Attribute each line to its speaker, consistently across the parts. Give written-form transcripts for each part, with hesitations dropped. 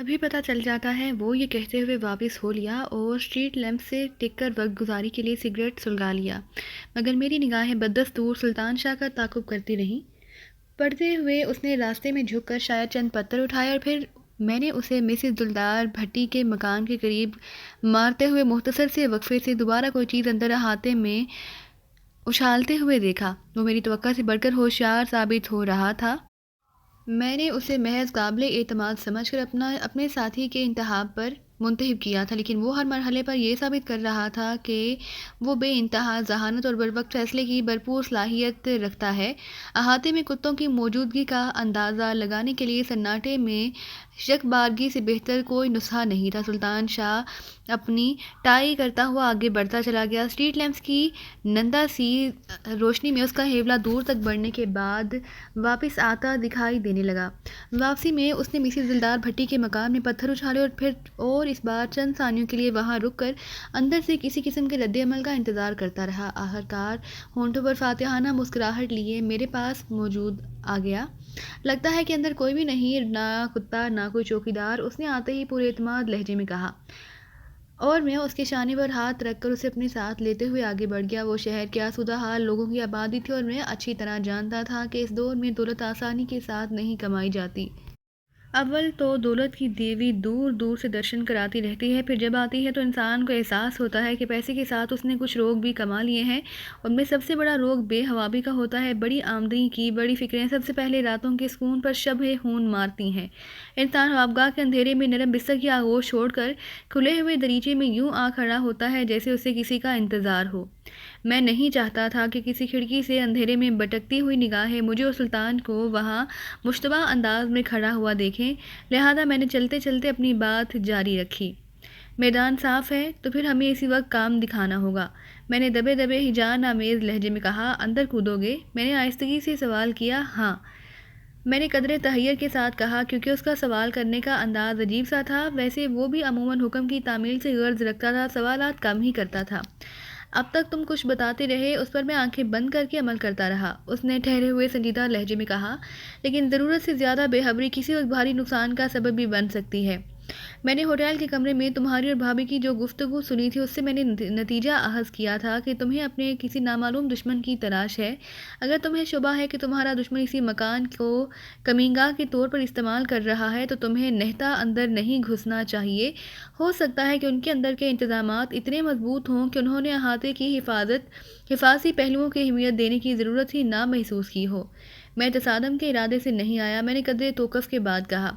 Speaker 1: ابھی پتہ چل جاتا ہے وہ یہ کہتے ہوئے واپس ہو لیا اور اسٹریٹ لیمپ سے ٹک کر وقت گزاری کے لیے سگریٹ سلگا لیا، مگر میری نگاہیں بدستور سلطان شاہ کا تعاقب کرتی رہیں۔ پڑھتے ہوئے اس نے راستے میں جھک کر شاید چند پتھر اٹھائے اور پھر میں نے اسے مسز دلدار بھٹی کے مکان کے قریب مارتے ہوئے مختصر سے وقفے سے دوبارہ کوئی چیز اندر احاطے میں اچھالتے ہوئے دیکھا۔ وہ میری توقع سے بڑھ کر ہوشیار ثابت ہو رہا تھا۔ میں نے اسے محض قابل اعتماد سمجھ کر اپنے ساتھی کے انتخاب پر منتخب کیا تھا، لیکن وہ ہر مرحلے پر یہ ثابت کر رہا تھا کہ وہ بے انتہا ذہانت اور بروقت فیصلے کی بھرپور صلاحیت رکھتا ہے۔ احاطے میں کتوں کی موجودگی کا اندازہ لگانے کے لیے سناٹے میں شک بارگی سے بہتر کوئی نسخہ نہیں تھا۔ سلطان شاہ اپنی ٹائی کرتا ہوا آگے بڑھتا چلا گیا۔ اسٹریٹ لیمپس کی نندا سی روشنی میں اس کا حیولہ دور تک بڑھنے کے بعد واپس آتا دکھائی دینے لگا۔ واپسی میں اس نے مسز دلدار بھٹی کے مکان میں پتھر اچھالے اور اس بار چند ثانیوں کے لیے وہاں رک کر اندر سے کسی قسم کے رد عمل کا انتظار کرتا رہا۔ آخرکار ہونٹوں پر فاتحانہ مسکراہٹ لیے میرے پاس موجود آ گیا۔ لگتا ہے کہ اندر کوئی بھی نہیں، نہ کتا نہ کوئی چوکیدار، اس نے آتے ہی پورے اعتماد لہجے میں کہا، اور میں اس کے شانے پر ہاتھ رکھ کر اسے اپنے ساتھ لیتے ہوئے آگے بڑھ گیا۔ وہ شہر کے آسودہ حال لوگوں کی آبادی تھی اور میں اچھی طرح جانتا تھا کہ اس دور میں دولت آسانی کے ساتھ نہیں کمائی جاتی۔ اول تو دولت کی دیوی دور دور سے درشن کراتی رہتی ہے، پھر جب آتی ہے تو انسان کو احساس ہوتا ہے کہ پیسے کے ساتھ اس نے کچھ روگ بھی کما لیے ہیں۔ ان میں سب سے بڑا روگ بے حوابی کا ہوتا ہے۔ بڑی آمدنی کی بڑی فکریں سب سے پہلے راتوں کے سکون پر شبح خون مارتی ہیں۔ انسان خوابگاہ کے اندھیرے میں نرم بستر کی آغوش چھوڑ کر کھلے ہوئے دریچے میں یوں آ کھڑا ہوتا ہے جیسے اسے کسی کا انتظار ہو۔ میں نہیں چاہتا تھا کہ کسی کھڑکی سے اندھیرے میں بٹکتی ہوئی نگاہیں مجھے اور سلطان کو وہاں مشتبہ انداز میں کھڑا ہوا دیکھیں، لہذا میں نے چلتے چلتے اپنی بات جاری رکھی۔ میدان صاف ہے تو پھر ہمیں اسی وقت کام دکھانا ہوگا، میں نے دبے دبے ہیجان آمیز لہجے میں کہا۔ اندر کودو گے؟ میں نے آہستگی سے سوال کیا۔ ہاں، میں نے قدرے تحیر کے ساتھ کہا، کیونکہ اس کا سوال کرنے کا انداز عجیب سا تھا۔ ویسے وہ بھی عموماً حکم کی تعمیل سے غرض رکھتا تھا، سوالات کم ہی کرتا تھا۔ اب تک تم کچھ بتاتے رہے، اس پر میں آنکھیں بند کر کے عمل کرتا رہا، اس نے ٹھہرے ہوئے سنجیدہ لہجے میں کہا، لیکن ضرورت سے زیادہ بے خبری کسی وقت بھاری نقصان کا سبب بھی بن سکتی ہے۔ میں نے ہوٹل کے کمرے میں تمہاری اور بھابھی کی جو گفتگو سنی تھی، اس سے میں نے نتیجہ اخذ کیا تھا کہ تمہیں اپنے کسی نامعلوم دشمن کی تلاش ہے۔ اگر تمہیں شبہ ہے کہ تمہارا دشمن اسی مکان کو کمینگاہ کے طور پر استعمال کر رہا ہے تو تمہیں نہتا اندر نہیں گھسنا چاہیے۔ ہو سکتا ہے کہ ان کے اندر کے انتظامات اتنے مضبوط ہوں کہ انہوں نے احاطے کی حفاظتی پہلوؤں کی اہمیت دینے کی ضرورت ہی نہ محسوس کی ہو۔ میں تصادم کے ارادے سے نہیں آیا، میں نے قدرے توقف کے بعد کہا۔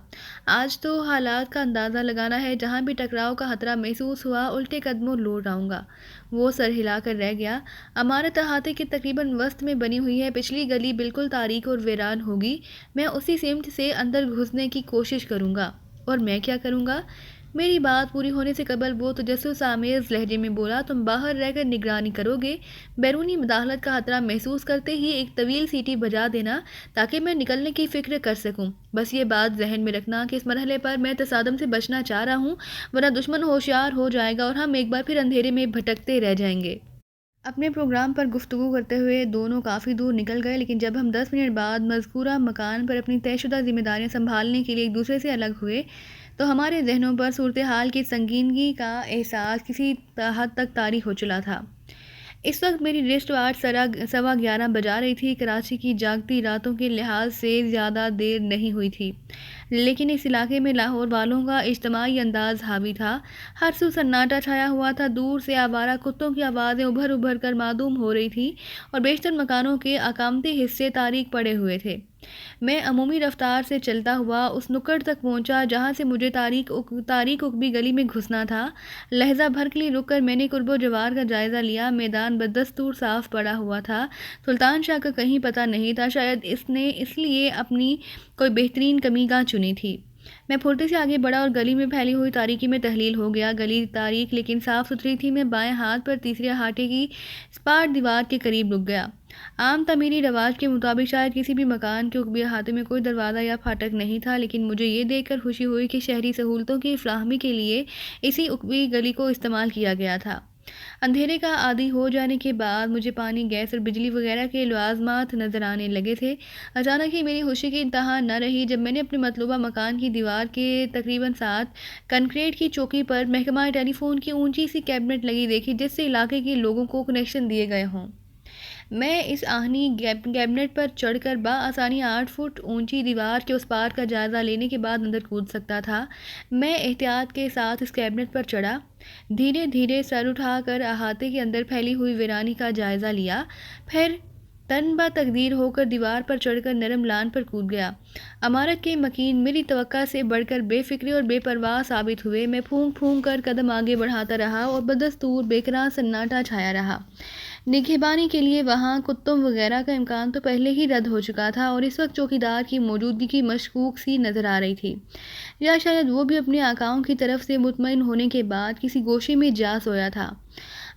Speaker 1: آج تو حالات کا اندازہ لگانا ہے، جہاں بھی ٹکراؤ کا خطرہ محسوس ہوا الٹے قدموں لوٹ آؤں گا۔ وہ سر ہلا کر رہ گیا۔ عمارت احاطے کے تقریباً وسط میں بنی ہوئی ہے، پچھلی گلی بالکل تاریک اور ویران ہوگی۔ میں اسی سمت سے اندر گھسنے کی کوشش کروں گا۔ اور میں کیا کروں گا؟ میری بات پوری ہونے سے قبل وہ تجسس آمیز لہجے میں بولا، تم باہر رہ کر نگرانی کرو گے، بیرونی مداخلت کا خطرہ محسوس کرتے ہی ایک طویل سیٹی بجا دینا تاکہ میں نکلنے کی فکر کر سکوں۔ بس یہ بات ذہن میں رکھنا کہ اس مرحلے پر میں تصادم سے بچنا چاہ رہا ہوں، ورنہ دشمن ہوشیار ہو جائے گا اور ہم ایک بار پھر اندھیرے میں بھٹکتے رہ جائیں گے۔ اپنے پروگرام پر گفتگو کرتے ہوئے دونوں کافی دور نکل گئے، لیکن جب ہم 10 منٹ بعد مذکورہ مکان پر اپنی طے شدہ ذمہ داریاں سنبھالنے کے لیے ایک دوسرے سے الگ ہوئے تو ہمارے ذہنوں پر صورتحال کی سنگینی کا احساس کسی حد تک طاری ہو چلا تھا۔ اس وقت میری رسٹ واچ 11:15 بجا رہی تھی۔ کراچی کی جاگتی راتوں کے لحاظ سے زیادہ دیر نہیں ہوئی تھی، لیکن اس علاقے میں لاہور والوں کا اجتماعی انداز حاوی تھا۔ ہر سو سناٹا چھایا ہوا تھا، دور سے آوارہ کتوں کی آوازیں ابھر ابھر کر معدوم ہو رہی تھیں اور بیشتر مکانوں کے اقامتی حصے تاریک پڑے ہوئے تھے۔ میں عمومی رفتار سے چلتا ہوا اس نکڑ تک پہنچا جہاں سے مجھے تاریک عقبی گلی میں گھسنا تھا۔ لحظہ بھر کے لیے رک کر میں نے قرب و جوار کا جائزہ لیا۔ میدان بدستور صاف پڑا ہوا تھا، سلطان شاہ کا کہیں پتہ نہیں تھا، شاید اس نے اس لیے اپنی کوئی بہترین کمینگاہ چنی تھی۔ میں پھرتی سے آگے بڑھا اور گلی میں پھیلی ہوئی تاریکی میں تحلیل ہو گیا۔ گلی تاریک لیکن صاف ستھری تھی۔ میں بائیں ہاتھ پر تیسرے احاطے کی سپاٹ دیوار کے قریب رک گیا۔ عام تعمیری رواج کے مطابق شاید کسی بھی مکان کے عقبی احاطے میں کوئی دروازہ یا پھاٹک نہیں تھا، لیکن مجھے یہ دیکھ کر خوشی ہوئی کہ شہری سہولتوں کی فراہمی کے لیے اسی عقبی گلی کو استعمال کیا گیا تھا۔ اندھیرے کا عادی ہو جانے کے بعد مجھے پانی، گیس اور بجلی وغیرہ کے لوازمات نظر آنے لگے تھے۔ اچانک ہی میری خوشی کی انتہا نہ رہی جب میں نے اپنے مطلوبہ مکان کی دیوار کے تقریباً 7 کنکریٹ کی چوکی پر محکمہ ٹیلی فون کی اونچی سی کیبنٹ لگی دیکھی جس سے علاقے کے لوگوں کو کنیکشن دیے گئے ہوں۔ میں اس آہنی کیبنٹ پر چڑھ کر بآسانی 8 فٹ اونچی دیوار کے اس پار کا جائزہ لینے کے بعد اندر کود سکتا تھا۔ میں احتیاط کے ساتھ اس کیبنٹ پر چڑھا، دھیرے دھیرے سر اٹھا کر احاطے کے اندر پھیلی ہوئی ویرانی کا جائزہ لیا، پھر تن با تقدیر ہو کر دیوار پر چڑھ کر نرم لان پر کود گیا۔ عمارت کے مکین میری توقع سے بڑھ کر بے فکری اور بے پرواہ ثابت ہوئے۔ میں پھونک پھونک کر قدم آگے بڑھاتا رہا اور بدستور بے قرار سناٹا چھایا رہا۔ نگہبانی کے لیے وہاں کتوں وغیرہ کا امکان تو پہلے ہی رد ہو چکا تھا اور اس وقت چوکیدار کی موجودگی مشکوک سی نظر آ رہی تھی، یا شاید وہ بھی اپنے آقاؤں کی طرف سے مطمئن ہونے کے بعد کسی گوشے میں جا سویا تھا۔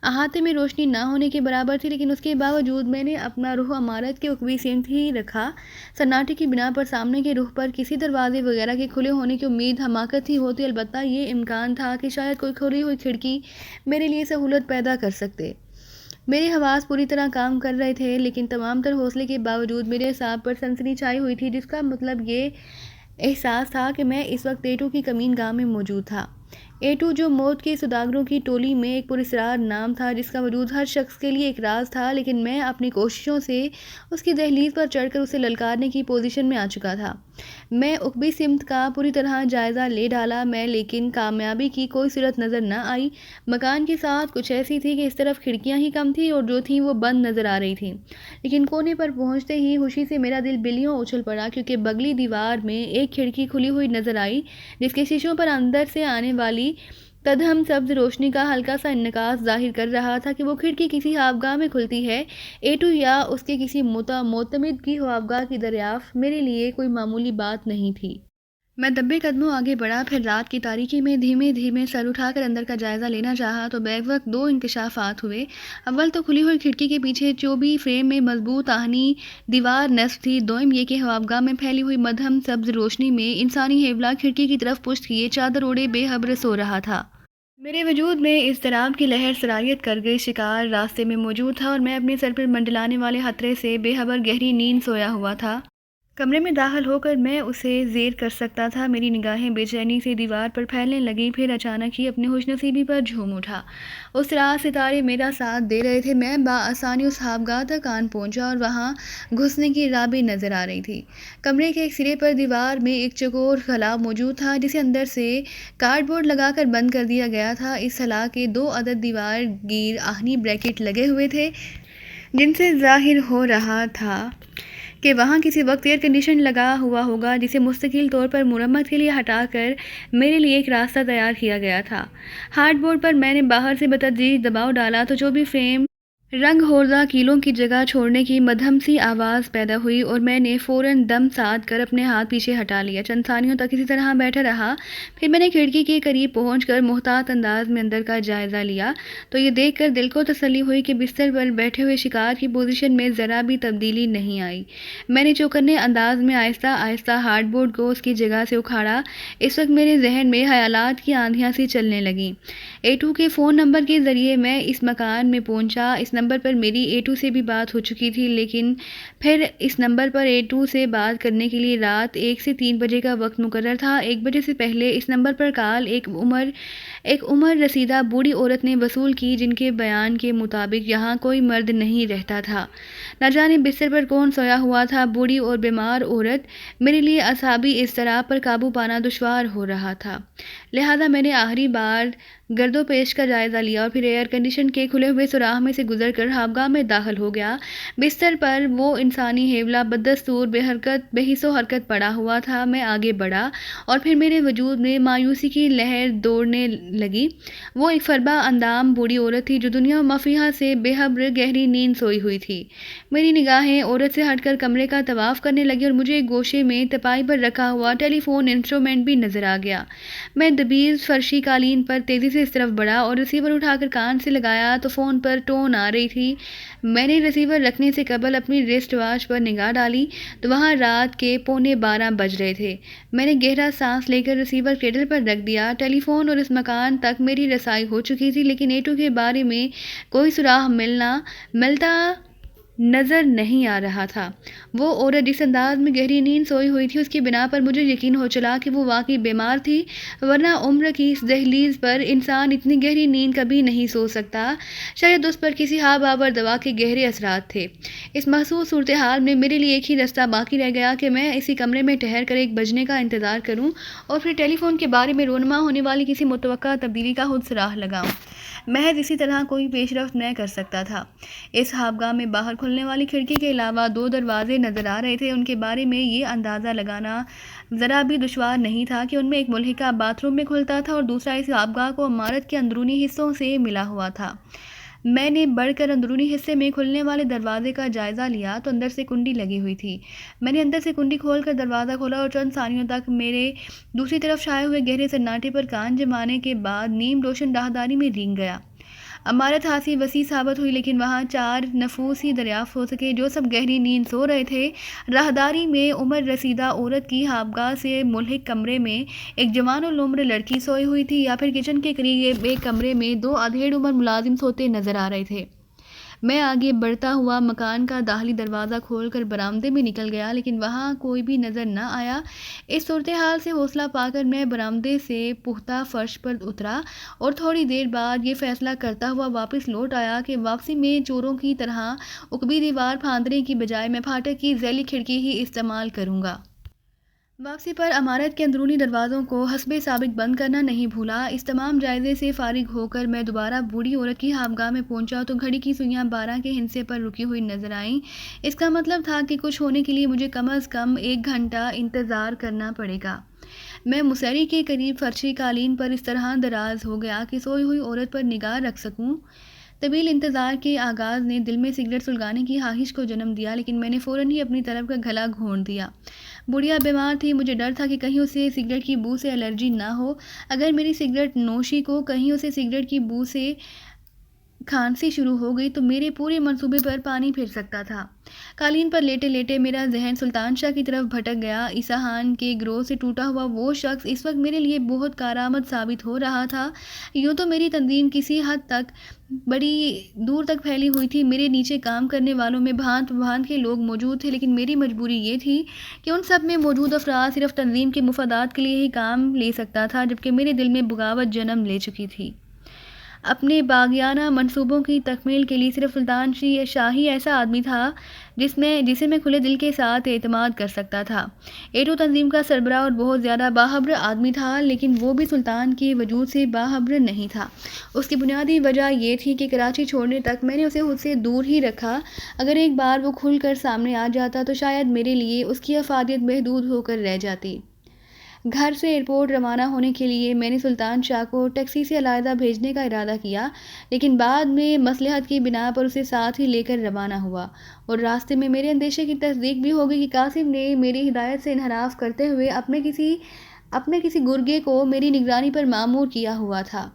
Speaker 1: احاطے میں روشنی نہ ہونے کے برابر تھی، لیکن اس کے باوجود میں نے اپنا رخ عمارت کے عقبی سمت ہی رکھا۔ سناٹے کی بنا پر سامنے کے رخ پر کسی دروازے وغیرہ کے کھلے ہونے کی امید حماقت ہی ہوتی، البتہ یہ امکان تھا کہ شاید کوئی کھلی ہوئی کھڑکی میرے لیے سہولت پیدا کر سکتے۔ میرے حواس پوری طرح کام کر رہے تھے، لیکن تمام تر حوصلے کے باوجود میرے اعصاب پر سنسنی چھائی ہوئی تھی، جس کا مطلب یہ احساس تھا کہ میں اس وقت A2 کی کمین گاہ میں موجود تھا۔ A2 جو موت کے سوداگروں کی ٹولی میں ایک پراسرار نام تھا جس کا وجود ہر شخص کے لیے ایک راز تھا، لیکن میں اپنی کوششوں سے اس کی دہلیز پر چڑھ کر اسے للکارنے کی پوزیشن میں آ چکا تھا۔ میں عقبی سمت کا پوری طرح جائزہ لے ڈالا لیکن کامیابی کی کوئی صورت نظر نہ آئی۔ مکان کی ساعت کچھ ایسی تھی کہ اس طرف کھڑکیاں ہی کم تھیں اور جو تھیں وہ بند نظر آ رہی تھیں، لیکن کونے پر پہنچتے ہی خوشی سے میرا دل بلیوں اچھل پڑا کیونکہ بغلی دیوار میں ایک کھڑکی کھلی ہوئی نظر آئی جس کے شیشوں پر اندر سے آنے والی تدہم سبز روشنی کا ہلکا سا انعکاس ظاہر کر رہا تھا کہ وہ کھڑکی کسی خوابگاہ میں کھلتی ہے۔ A2 یا اس کے کسی معتمد کی خوابگاہ کی دریافت میرے لیے کوئی معمولی بات نہیں تھی۔ میں دبے قدموں آگے بڑھا، پھر رات کی تاریکی میں دھیمے دھیمے سر اٹھا کر اندر کا جائزہ لینا چاہا تو بیک وقت 2 انکشافات ہوئے۔ اول تو کھلی ہوئی کھڑکی کے پیچھے چوبی فریم میں مضبوط آہنی دیوار نصب تھی، دوم یہ کہ خوابگاہ میں پھیلی ہوئی مدھم سبز روشنی میں انسانی ہیولا کھڑکی کی طرف پشت کیے چادر اوڑھے بے خبر سو رہا تھا۔ میرے وجود میں اضطراب کی لہر سرایت کر گئی۔ شکار راستے میں موجود تھا اور میں اپنے سر پر منڈلانے والے خطرے سے بے خبر گہری نیند سویا ہوا تھا۔ کمرے میں داخل ہو کر میں اسے زیر کر سکتا تھا۔ میری نگاہیں بے چینی سے دیوار پر پھیلنے لگیں، پھر اچانک ہی اپنی خوش نصیبی پر جھوم اٹھا۔ اس رات ستارے میرا ساتھ دے رہے تھے۔ میں بآسانی اس خوابگاہ تک آن پہنچا اور وہاں گھسنے کی راہ بھی نظر آ رہی تھی۔ کمرے کے ایک سرے پر دیوار میں ایک چوکور خلا موجود تھا جسے اندر سے کارڈ بورڈ لگا کر بند کر دیا گیا تھا۔ اس خلا کے 2 عدد دیوار گیر آہنی بریکٹ لگے ہوئے تھے جن سے ظاہر ہو رہا تھا کہ وہاں کسی وقت ایئر کنڈیشن لگا ہوا ہوگا جسے مستقل طور پر مرمت کے لیے ہٹا کر میرے لیے ایک راستہ تیار کیا گیا تھا۔ ہارڈ بورڈ پر میں نے باہر سے بتدریج دباؤ ڈالا تو جو بھی فریم رنگ ہوردہ کیلوں کی جگہ چھوڑنے کی مدھم سی آواز پیدا ہوئی اور میں نے فوراً دم ساتھ کر اپنے ہاتھ پیچھے ہٹا لیا۔ چند ثانیوں تک اسی طرح بیٹھا رہا، پھر میں نے کھڑکی کے قریب پہنچ کر محتاط انداز میں اندر کا جائزہ لیا تو یہ دیکھ کر دل کو تسلی ہوئی کہ بستر پر بیٹھے ہوئے شکار کی پوزیشن میں ذرا بھی تبدیلی نہیں آئی۔ میں نے چوکنے انداز میں آہستہ آہستہ ہارڈ بورڈ کو اس کی جگہ سے اکھاڑا۔ اس وقت میرے ذہن میں خیالات کی آندھیاں سی چلنے لگیں۔ A2 کے فون نمبر کے ذریعے میں اس مکان میں پہنچا۔ اس نمبر پر میری A2 سے بھی بات ہو چکی تھی، لیکن پھر اس نمبر پر A2 سے بات کرنے کے لیے رات 1 سے 3 بجے کا وقت مقرر تھا۔ 1 بجے سے پہلے اس نمبر پر کال ایک عمر رسیدہ بوڑھی عورت نے وصول کی جن کے بیان کے مطابق یہاں کوئی مرد نہیں رہتا تھا۔ نہ جانے بستر پر کون سویا ہوا تھا۔ بوڑھی اور بیمار عورت، میرے لیے اعصابی اضطراب پر قابو پانا دشوار ہو رہا تھا، لہذا میں نے آخری بار گرد و پیش کا جائزہ لیا اور پھر ایئر کنڈیشن کے کھلے ہوئے سوراخ میں سے گزر کر خوابگاہ میں داخل ہو گیا۔ بستر پر وہ انسانی ہیولا بدستور بے حس و حرکت پڑا ہوا تھا۔ میں آگے بڑھا اور پھر میرے وجود میں مایوسی کی لہر دوڑنے لگی۔ وہ ایک فربہ اندام بوڑھی عورت تھی جو دنیا و ما فیہا سے بے خبر گہری نیند سوئی ہوئی تھی۔ میری نگاہیں عورت سے ہٹ کر کمرے کا طواف کرنے لگی اور مجھے ایک گوشے میں تپائی پر رکھا ہوا ٹیلی فون انسٹرومنٹ بھی نظر آ گیا۔ میں دبیز فرشی قالین پر تیزی سے سے اس طرف بڑھا اور ریسیور اٹھا کر کان سے لگایا تو فون پر ٹون آ رہی تھی۔ میں نے ریسیور رکھنے سے قبل اپنی ریسٹ واچ پر نگاہ ڈالی تو وہاں رات کے 11:15 بج رہے تھے۔ میں نے گہرا سانس لے کر ریسیور کیبل پر رکھ دیا۔ ٹیلی فون اور اس مکان تک میری رسائی ہو چکی تھی، لیکن ایٹو کے بارے میں کوئی سراغ ملتا نظر نہیں آ رہا تھا۔ وہ عورت جس انداز میں گہری نیند سوئی ہوئی تھی، اس کی بنا پر مجھے یقین ہو چلا کہ وہ واقعی بیمار تھی، ورنہ عمر کی اس دہلیز پر انسان اتنی گہری نیند کبھی نہیں سو سکتا۔ شاید اس پر کسی ہا بابر دوا کے گہرے اثرات تھے۔ اس محسوس صورتحال میں میرے لیے ایک ہی رستہ باقی رہ گیا کہ میں اسی کمرے میں ٹھہر کر 1 بجنے کا انتظار کروں اور پھر ٹیلی فون کے بارے میں رونما ہونے والی کسی متوقع تبدیلی کا خود سراغ لگاؤں۔ محض اسی طرح کوئی پیش رفت میں کر سکتا تھا۔ اس خوابگاہ میں باہر کھلنے والی کھڑکی کے علاوہ 2 دروازے نظر آ رہے تھے۔ ان کے بارے میں یہ اندازہ لگانا ذرا بھی دشوار نہیں تھا کہ ان میں ایک ملحقہ باتھ روم میں کھلتا تھا اور دوسرا اس خوابگاہ کو عمارت کے اندرونی حصوں سے ملا ہوا تھا۔ میں نے بڑھ کر اندرونی حصے میں کھلنے والے دروازے کا جائزہ لیا تو اندر سے کنڈی لگی ہوئی تھی۔ میں نے اندر سے کنڈی کھول کر دروازہ کھولا اور چند ثانیوں تک میرے دوسری طرف چھائے ہوئے گہرے سناٹے پر کان جمانے کے بعد نیم روشن راہداری میں رینگ گیا۔ عمارت خاصی وسیع ثابت ہوئی، لیکن وہاں 4 نفوس ہی دریافت ہو سکے جو سب گہری نیند سو رہے تھے۔ راہداری میں عمر رسیدہ عورت کی خوابگاہ سے ملحق کمرے میں ایک جوان العمر لڑکی سوئی ہوئی تھی، یا پھر کچن کے قریب ایک کمرے میں 2 ادھیڑ عمر ملازم سوتے نظر آ رہے تھے۔ میں آگے بڑھتا ہوا مکان کا داخلی دروازہ کھول کر برآمدے میں نکل گیا، لیکن وہاں کوئی بھی نظر نہ آیا۔ اس صورتحال سے حوصلہ پا کر میں برآمدے سے پختہ فرش پر اترا اور تھوڑی دیر بعد یہ فیصلہ کرتا ہوا واپس لوٹ آیا کہ واپسی میں چوروں کی طرح عقبی دیوار پھاندنے کی بجائے میں پھاٹک کی ذیلی کھڑکی ہی استعمال کروں گا۔ واپسی پر عمارت کے اندرونی دروازوں کو حسب سابق بند کرنا نہیں بھولا۔ اس تمام جائزے سے فارغ ہو کر میں دوبارہ بوڑھی عورت کی خوابگاہ میں پہنچا تو گھڑی کی سوئیاں 12 کے ہندسے پر رکی ہوئی نظر آئیں۔ اس کا مطلب تھا کہ کچھ ہونے کے لیے مجھے کم از کم 1 گھنٹہ انتظار کرنا پڑے گا۔ میں مسری کے قریب فرشی قالین پر اس طرح دراز ہو گیا کہ سوئی ہوئی عورت پر نگاہ رکھ سکوں۔ طویل انتظار کے آغاز نے دل میں سگریٹ سلگانے کی خواہش کو جنم دیا، لیکن میں نے فوراً ہی اپنی طرف کا گلا گھونٹ دیا۔ بڑھیا بیمار تھی، مجھے ڈر تھا کہ کہیں اسے سگریٹ کی بو سے الرجی نہ ہو۔ اگر میری سگریٹ نوشی کو کہیں اسے سگریٹ کی بو سے کھانسی شروع ہو گئی تو میرے پورے منصوبے پر پانی پھر سکتا تھا۔ قالین پر لیٹے لیٹے میرا ذہن سلطان شاہ کی طرف بھٹک گیا۔ اساہان کے گروہ سے ٹوٹا ہوا وہ شخص اس وقت میرے لیے بہت کارآمد ثابت ہو رہا تھا۔ یوں تو میری تنظیم کسی حد تک بڑی دور تک پھیلی ہوئی تھی، میرے نیچے کام کرنے والوں میں بھانت بھانت کے لوگ موجود تھے، لیکن میری مجبوری یہ تھی کہ ان سب میں موجود افراد صرف تنظیم کے مفادات کے لیے ہی کام لے سکتا تھا، جبکہ میرے دل میں بغاوت جنم لے چکی تھی۔ اپنے باغیانہ منصوبوں کی تکمیل کے لیے صرف سلطان شاہ ہی ایسا آدمی تھا جسے میں کھلے دل کے ساتھ اعتماد کر سکتا تھا۔ ایٹو تنظیم کا سربراہ اور بہت زیادہ باخبر آدمی تھا، لیکن وہ بھی سلطان کے وجود سے باخبر نہیں تھا۔ اس کی بنیادی وجہ یہ تھی کہ کراچی چھوڑنے تک میں نے اسے خود سے دور ہی رکھا۔ اگر ایک بار وہ کھل کر سامنے آ جاتا تو شاید میرے لیے اس کی افادیت محدود ہو کر رہ جاتی۔ گھر سے ایئرپورٹ روانہ ہونے کے لیے میں نے سلطان شاہ کو ٹیکسی سے علیحدہ بھیجنے کا ارادہ کیا، لیکن بعد میں مصلحت کی بنا پر اسے ساتھ ہی لے کر روانہ ہوا، اور راستے میں میرے اندیشے کی تصدیق بھی ہو گئی کہ قاسم نے میری ہدایت سے انحراف کرتے ہوئے اپنے کسی گرگے کو میری نگرانی پر مامور کیا ہوا تھا۔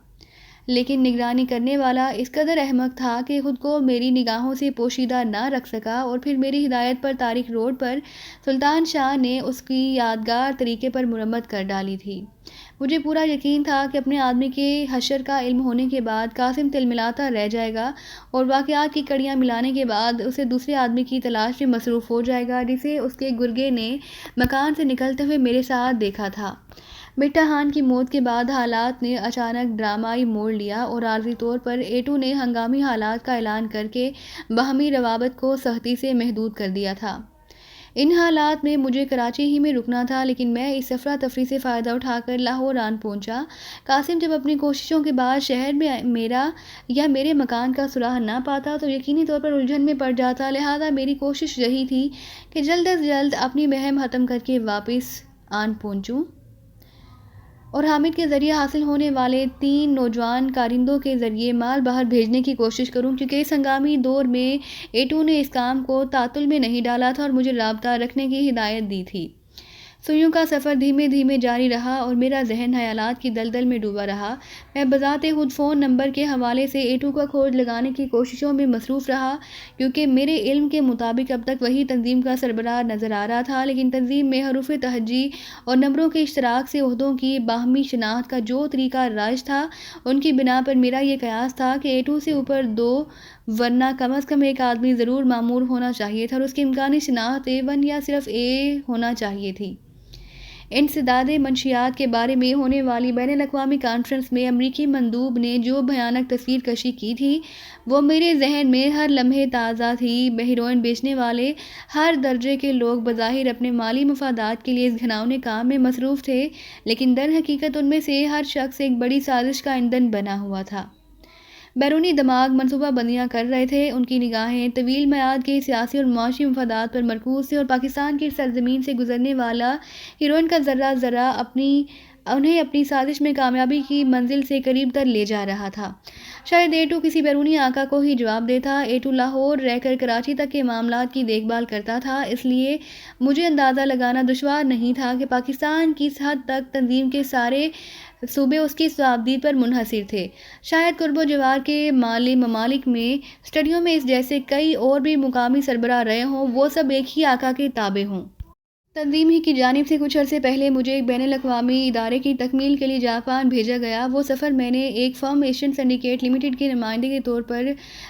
Speaker 1: لیکن نگرانی کرنے والا اس قدر احمق تھا کہ خود کو میری نگاہوں سے پوشیدہ نہ رکھ سکا، اور پھر میری ہدایت پر تاریخ روڈ پر سلطان شاہ نے اس کی یادگار طریقے پر مرمت کر ڈالی تھی۔ مجھے پورا یقین تھا کہ اپنے آدمی کے حشر کا علم ہونے کے بعد قاسم تلملاتا رہ جائے گا اور واقعات کی کڑیاں ملانے کے بعد اسے دوسرے آدمی کی تلاش میں مصروف ہو جائے گا جسے اس کے گرگے نے مکان سے نکلتے ہوئے میرے ساتھ دیکھا تھا۔ مٹا خان کی موت کے بعد حالات نے اچانک ڈرامائی موڑ لیا اور عارضی طور پر ایٹو نے ہنگامی حالات کا اعلان کر کے باہمی روابط کو سختی سے محدود کر دیا تھا۔ ان حالات میں مجھے کراچی ہی میں رکنا تھا، لیکن میں اس افراتفری سے فائدہ اٹھا کر لاہور آن پہنچا۔ قاسم جب اپنی کوششوں کے بعد شہر میں میرا یا میرے مکان کا سراغ نہ پاتا تو یقینی طور پر الجھن میں پڑ جاتا، لہذا میری کوشش یہی تھی کہ جلد از جلد اپنی مہم ختم کر کے واپس آن پہنچوں اور حامد کے ذریعے حاصل ہونے والے 3 نوجوان کارندوں کے ذریعے مال باہر بھیجنے کی کوشش کروں، کیونکہ اس ہنگامی دور میں ایٹو نے اس کام کو تعطل میں نہیں ڈالا تھا اور مجھے رابطہ رکھنے کی ہدایت دی تھی۔ سوئیوں کا سفر دھیمے دھیمے جاری رہا اور میرا ذہن خیالات کی دلدل میں ڈوبا رہا۔ میں بذات خود فون نمبر کے حوالے سے A2 کا کھوج لگانے کی کوششوں میں مصروف رہا، کیونکہ میرے علم کے مطابق اب تک وہی تنظیم کا سربراہ نظر آ رہا تھا، لیکن تنظیم میں حروف تہجی اور نمبروں کے اشتراک سے عہدوں کی باہمی شناخت کا جو طریقہ رائج تھا، ان کی بنا پر میرا یہ قیاس تھا کہ A2 سے اوپر 2، ورنہ کم از کم ایک آدمی ضرور مامور ہونا چاہیے تھا اور اس کی امکانی شناخت A1 یا صرف A ہونا چاہیے تھی۔ انسداد منشیات کے بارے میں ہونے والی بین الاقوامی کانفرنس میں امریکی مندوب نے جو بھیانک تصویر کشی کی تھی، وہ میرے ذہن میں ہر لمحے تازہ تھی۔ ہیروئن بیچنے والے ہر درجے کے لوگ بظاہر اپنے مالی مفادات کے لیے اس گھناؤنے کام میں مصروف تھے، لیکن در حقیقت ان میں سے ہر شخص ایک بڑی سازش کا ایندھن بنا ہوا تھا۔ بیرونی دماغ منصوبہ بندیاں کر رہے تھے، ان کی نگاہیں طویل میعاد کے سیاسی اور معاشی مفادات پر مرکوز تھیں اور پاکستان کی سرزمین سے گزرنے والا ہیروئن کا ذرہ ذرہ انہیں اپنی سازش میں کامیابی کی منزل سے قریب تر لے جا رہا تھا۔ شاید A2 کسی بیرونی آقا کو ہی جواب دیتا۔ A2 لاہور رہ کر کراچی تک کے معاملات کی دیکھ بھال کرتا تھا، اس لیے مجھے اندازہ لگانا دشوار نہیں تھا کہ پاکستان کس حد تک تنظیم کے سارے صوبے اس کی صوابدید پر منحصر تھے۔ شاید قرب و جوار کے ممالک میں اسٹڈیوں میں اس جیسے کئی اور بھی مقامی سربراہ رہے ہوں، وہ سب ایک ہی آقا کے تابع ہوں۔ تنظیم ہی کی جانب سے کچھ عرصے پہلے مجھے ایک بین الاقوامی ادارے کی تکمیل کے لیے جاپان بھیجا گیا۔ وہ سفر میں نے ایک فرم ایشین سنڈیکیٹ لمیٹڈ کے نمائندے کے طور پر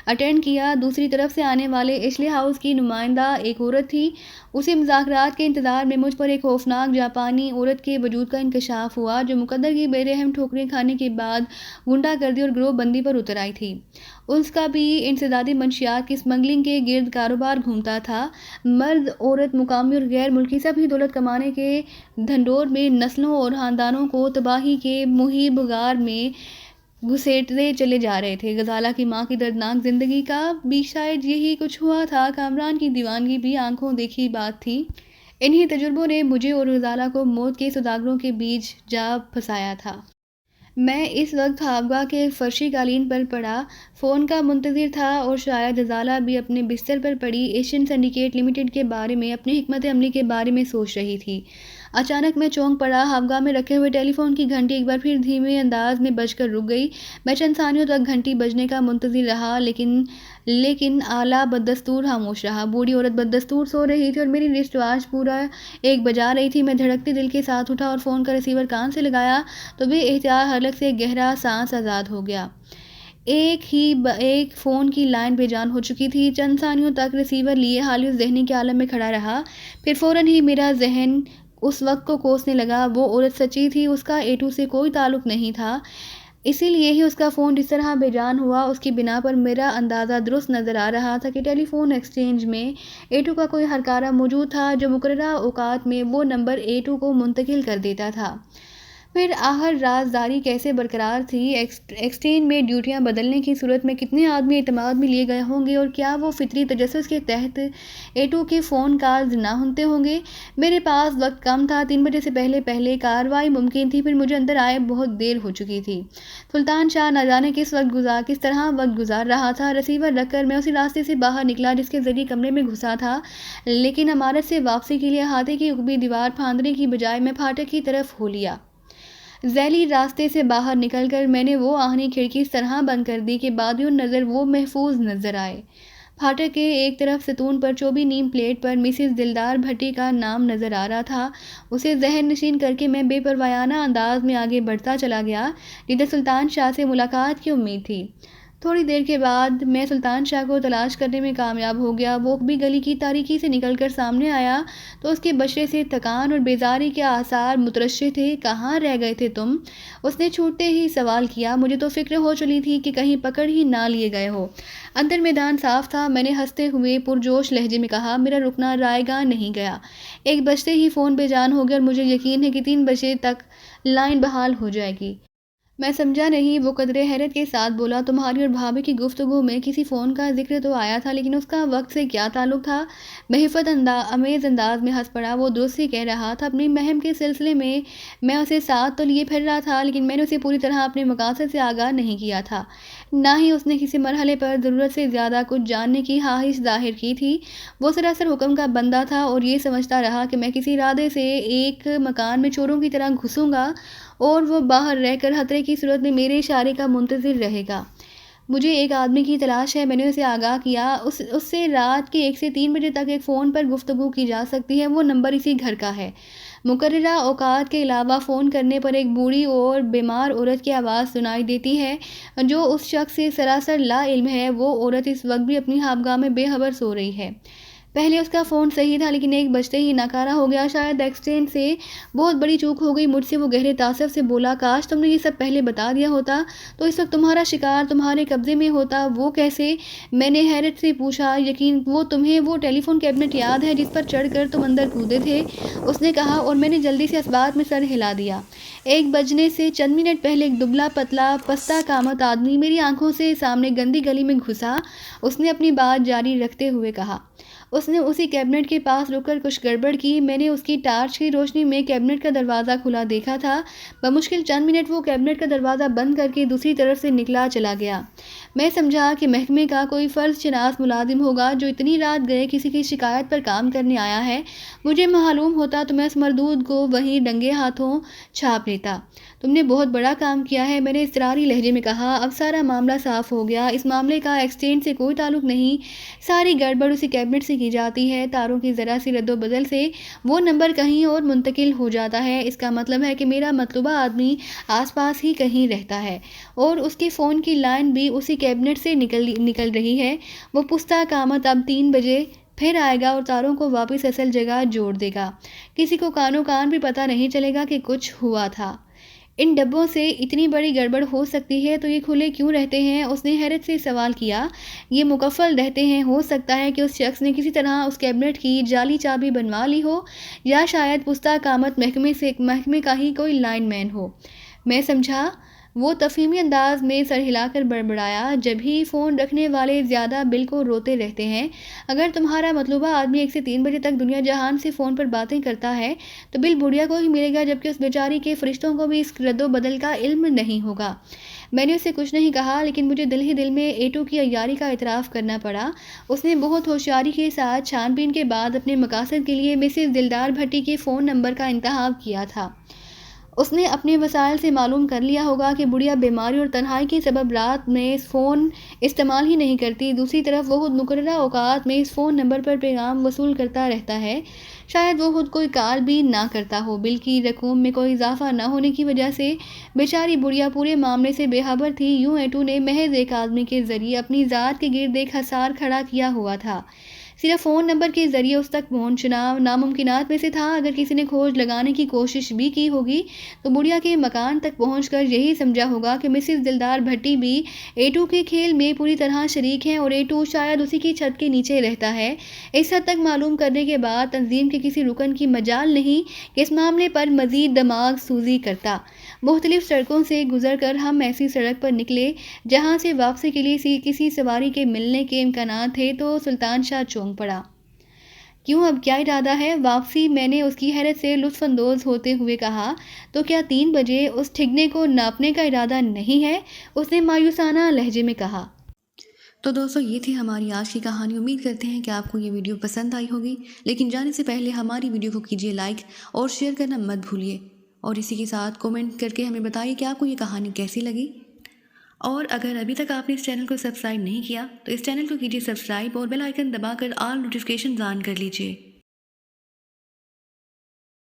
Speaker 1: اٹینڈ کیا۔ دوسری طرف سے آنے والے ایشلے ہاؤس کی نمائندہ ایک عورت تھی۔ اسی مذاکرات کے انتظار میں مجھ پر ایک خوفناک جاپانی عورت کے وجود کا انکشاف ہوا، جو مقدر کی بے رحم ٹھوکریں کھانے کے بعد غنڈہ گردی اور گروہ بندی پر اتر آئی تھی۔ اس کا بھی انسدادی منشیات کی اسمگلنگ کے گرد کاروبار گھومتا تھا۔ مرد، عورت، مقامی اور غیر ملکی سب ہی دولت کمانے کے دھنڈور میں نسلوں اور خاندانوں کو تباہی کے مہیب غار میں گھسیٹتے چلے جا رہے تھے۔ غزالہ کی ماں کی دردناک زندگی کا بھی شاید یہی کچھ ہوا تھا۔ کامران کی دیوانگی بھی آنکھوں دیکھی بات تھی۔ انہی تجربوں نے مجھے اور غزالہ کو موت کے سوداگروں کے بیچ جا پھنسایا تھا۔ میں اس وقت خوابگاہ کے فرشی قالین پر پڑا فون کا منتظر تھا اور شاید غزالہ بھی اپنے بستر پر پڑی ایشین سنڈیکیٹ لمیٹڈ کے بارے میں، اپنی حکمت عملی کے بارے میں سوچ رہی تھی۔ اچانک میں چونک پڑا۔ خوابگاہ میں رکھے ہوئے ٹیلی فون کی گھنٹی ایک بار پھر دھیمے انداز میں بج کر رک گئی۔ میں چند ثانیوں تک گھنٹی بجنے کا منتظر رہا، لیکن آلہ بدستور خاموش رہا۔ بوڑھی عورت بدستور سو رہی تھی اور میری رسٹ واچ پورا 1 بجا رہی تھی۔ میں دھڑکتے دل کے ساتھ اٹھا اور فون کا ریسیور کان سے لگایا تو بے احتیاط حلق سے گہرا سانس آزاد ہو گیا۔ ایک فون کی لائن بے جان ہو چکی تھی۔ چند ثانیوں تک ریسیور لیے حالی ذہنی کے عالم میں کھڑا رہا، پھر فوراً ہی میرا ذہن اس وقت کو کوسنے لگا۔ وہ عورت سچی تھی، اس کا A2 سے کوئی تعلق نہیں تھا، اسی لیے ہی اس کا فون جس طرح بے جان ہوا، اس کی بنا پر میرا اندازہ درست نظر آ رہا تھا کہ ٹیلی فون ایکسچینج میں A2 کا کوئی ہرکارہ موجود تھا جو مقررہ اوقات میں وہ نمبر A2 کو منتقل کر دیتا تھا۔ پھر آخر رازداری کیسے برقرار تھی؟ ایکسچینج میں ڈیوٹیاں بدلنے کی صورت میں کتنے آدمی اعتماد میں لیے گئے ہوں گے اور کیا وہ فطری تجسس کے تحت A2 کے فون کالز نہ سنتے ہوں گے؟ میرے پاس وقت کم تھا۔ 3 بجے سے پہلے کارروائی ممکن تھی، پھر مجھے اندر آئے بہت دیر ہو چکی تھی۔ سلطان شاہ نہ جانے کس طرح وقت گزار رہا تھا۔ ریسیور رکھ کر میں اسی راستے سے باہر نکلا جس کے ذریعے کمرے میں گھسا تھا، لیکن عمارت سے واپسی کے لیے احاطے کی عقبی دیوار پھاندنے کی بجائے میں پھاٹک کی طرف ہو لیا۔ ذیلی راستے سے باہر نکل کر میں نے وہ آہنی کھڑکی اس طرح بند کر دی کہ بادیوں نظر وہ محفوظ نظر آئے۔ پھاٹک کے ایک طرف ستون پر چوبی نیم پلیٹ پر مسز دلدار بھٹی کا نام نظر آ رہا تھا۔ اسے ذہن نشین کر کے میں بے پروایانہ انداز میں آگے بڑھتا چلا گیا جدھر سلطان شاہ سے ملاقات کی امید تھی۔ تھوڑی دیر کے بعد میں سلطان شاہ کو تلاش کرنے میں کامیاب ہو گیا۔ وہ بھی گلی کی تاریکی سے نکل کر سامنے آیا تو اس کے بشرے سے تھکان اور بیزاری کے آثار مترشح تھے۔ کہاں رہ گئے تھے تم؟ اس نے چھوٹتے ہی سوال کیا۔ مجھے تو فکر ہو چلی تھی کہ کہیں پکڑ ہی نہ لیے گئے ہو۔ اندر میدان صاف تھا۔ میں نے ہنستے ہوئے پرجوش لہجے میں کہا، میرا رکنا رائے گاں نہیں گیا۔ 1 بجتے ہی فون بے جان ہو گیا اور مجھے یقین ہے کہ 3 بجے تک لائن بحال ہو جائے گی۔ میں سمجھا نہیں۔ وہ قدرے حیرت کے ساتھ بولا، تمہاری اور بھابھی کی گفتگو میں کسی فون کا ذکر تو آیا تھا، لیکن اس کا وقت سے کیا تعلق تھا؟ میں حفت امیز انداز میں ہنس پڑا۔ وہ درست ہی کہہ رہا تھا، اپنی مہم کے سلسلے میں اسے ساتھ تو لیے پھر رہا تھا، لیکن میں نے اسے پوری طرح اپنے مقاصد سے آگاہ نہیں کیا تھا، نہ ہی اس نے کسی مرحلے پر ضرورت سے زیادہ کچھ جاننے کی خواہش ظاہر کی تھی۔ وہ سراسر حکم کا بندہ تھا اور یہ سمجھتا رہا کہ میں کسی ارادے سے ایک مکان میں چوروں کی طرح گھسوں گا اور وہ باہر رہ کر خطرے کی صورت میں میرے اشارے کا منتظر رہے گا۔ مجھے ایک آدمی کی تلاش ہے، میں نے اسے آگاہ کیا۔ اس سے رات کے 1 سے 3 بجے تک ایک فون پر گفتگو کی جا سکتی ہے، وہ نمبر اسی گھر کا ہے۔ مقررہ اوقات کے علاوہ فون کرنے پر ایک بوڑھی اور بیمار عورت کی آواز سنائی دیتی ہے جو اس شخص سے سراسر لا علم ہے۔ وہ عورت اس وقت بھی اپنی خوابگاہ میں بے خبر سو رہی ہے۔ پہلے اس کا فون صحیح تھا، لیکن 1 بجتے ہی ناکارہ ہو گیا۔ شاید ایکسچینج سے بہت بڑی چوک ہو گئی۔ مجھ سے وہ گہرے تاثر سے بولا، کاش تم نے یہ سب پہلے بتا دیا ہوتا تو اس وقت تمہارا شکار تمہارے قبضے میں ہوتا۔ وہ کیسے؟ میں نے حیرت سے پوچھا۔ یقین تمہیں وہ ٹیلی فون کیبنٹ یاد ہے جس پر چڑھ کر تم اندر کودے تھے؟ اس نے کہا اور میں نے جلدی سے اسبات میں سر ہلا دیا۔ 1 بجنے سے چند منٹ پہلے ایک دبلا پتلا پستہ قامت آدمی میری آنکھوں سے سامنے گندی گلی میں گھسا، اس نے اپنی بات جاری رکھتے ہوئے کہا۔ اس نے اسی کیبنٹ کے پاس رک کر کچھ گڑبڑ کی۔ میں نے اس کی ٹارچ کی روشنی میں کیبنٹ کا دروازہ کھلا دیکھا تھا۔ بمشکل چند منٹ وہ کیبنٹ کا دروازہ بند کر کے دوسری طرف سے نکلا چلا گیا۔ میں سمجھا کہ محکمے کا کوئی فرض شناس ملازم ہوگا جو اتنی رات گئے کسی کی شکایت پر کام کرنے آیا ہے۔ مجھے معلوم ہوتا تو میں اس مردود کو وہیں ڈنگے ہاتھوں چھاپ لیتا۔ تم نے بہت بڑا کام کیا ہے، میں نے اضطراری لہجے میں کہا۔ اب سارا معاملہ صاف ہو گیا۔ اس معاملے کا ایکسچینج سے کوئی تعلق نہیں، ساری گڑبڑ اسی کیبنٹ سے کی جاتی ہے۔ تاروں کی ذرا سی رد و بدل سے وہ نمبر کہیں اور منتقل ہو جاتا ہے۔ اس کا مطلب ہے کہ میرا مطلوبہ آدمی آس پاس ہی کہیں رہتا ہے اور اس کے فون کی لائن بھی اسی کیبنٹ سے نکل رہی ہے۔ وہ پستہ قامت اب 3 بجے پھر آئے گا اور تاروں کو واپس اصل جگہ جوڑ دے گا۔ کسی کو کانوں کان بھی پتہ نہیں چلے گا کہ کچھ ہوا تھا۔ ان ڈبوں سے اتنی بڑی گڑبڑ ہو سکتی ہے تو یہ کھلے کیوں رہتے ہیں؟ اس نے حیرت سے سوال کیا۔ یہ مقفل رہتے ہیں، ہو سکتا ہے کہ اس شخص نے کسی طرح اس کیبنٹ کی جعلی چابی بنوا لی ہو، یا شاید پستہ قامت محکمے کا ہی کوئی لائن مین ہو۔ میں سمجھا۔ وہ تفہیمی انداز میں سر ہلا کر بڑبڑایا، جب ہی فون رکھنے والے زیادہ بل کو روتے رہتے ہیں۔ اگر تمہارا مطلوبہ آدمی 1 سے 3 بجے تک دنیا جہان سے فون پر باتیں کرتا ہے تو بل بڑھیا کو ہی ملے گا، جبکہ اس بیچاری کے فرشتوں کو بھی اس رد و بدل کا علم نہیں ہوگا۔ میں نے اسے کچھ نہیں کہا، لیکن مجھے دل ہی دل میں ایٹو کی عیاری کا اعتراف کرنا پڑا۔ اس نے بہت ہوشیاری کے ساتھ چھان بین کے بعد اپنے مقاصد کے لیے مسز دلدار بھٹی کے فون نمبر کا انتخاب کیا تھا۔ اس نے اپنے وسائل سے معلوم کر لیا ہوگا کہ بڑھیا بیماری اور تنہائی کے سبب رات میں فون استعمال ہی نہیں کرتی۔ دوسری طرف وہ خود مقررہ اوقات میں اس فون نمبر پر پیغام وصول کرتا رہتا ہے۔ شاید وہ خود کوئی کال بھی نہ کرتا ہو۔ بل کی رقوم میں کوئی اضافہ نہ ہونے کی وجہ سے بیچاری بڑھیا پورے معاملے سے بے خبر تھی۔ یوں ایٹو نے محض ایک آدمی کے ذریعے اپنی ذات کے گرد ایک حصار کھڑا کیا ہوا تھا۔ صرف فون نمبر کے ذریعے اس تک پہنچنا ناممکنات میں سے تھا۔ اگر کسی نے کھوج لگانے کی کوشش بھی کی ہوگی تو بڑھیا کے مکان تک پہنچ کر یہی سمجھا ہوگا کہ مسز دلدار بھٹی بھی ایٹو کے کھیل میں پوری طرح شریک ہیں اور ایٹو شاید اسی کی چھت کے نیچے رہتا ہے۔ اس حد تک معلوم کرنے کے بعد تنظیم کے کسی رکن کی مجال نہیں کہ اس معاملے پر مزید دماغ سوزی کرتا۔ مختلف سڑکوں سے گزر کر ہم ایسی سڑک پر نکلے جہاں سے واپسی کے لیے کسی سواری کے ملنے کے امکانات تھے تو سلطان شاہ چونک پڑا۔ کیوں، اب کیا ارادہ ہے واپسی؟ میں نے اس کی حیرت سے لطف اندوز ہوتے ہوئے کہا۔ تو کیا 3 بجے اس ٹھگنے کو ناپنے کا ارادہ نہیں ہے؟ اس نے مایوسانہ لہجے میں کہا۔ تو دوستو، یہ تھی ہماری آج کی کہانی۔ امید کرتے ہیں کہ آپ کو یہ ویڈیو پسند آئی ہوگی، لیکن جانے سے پہلے ہماری ویڈیو کو کیجیے لائک اور شیئر کرنا مت بھولیے، اور اسی کے ساتھ کومنٹ کر کے ہمیں بتائیے کہ آپ کو یہ کہانی کیسی لگی۔ اور اگر ابھی تک آپ نے اس چینل کو سبسکرائب نہیں کیا تو اس چینل کو کیجیے سبسکرائب اور بیل آئیکن دبا کر آل نوٹیفیکیشن آن کر لیجیے۔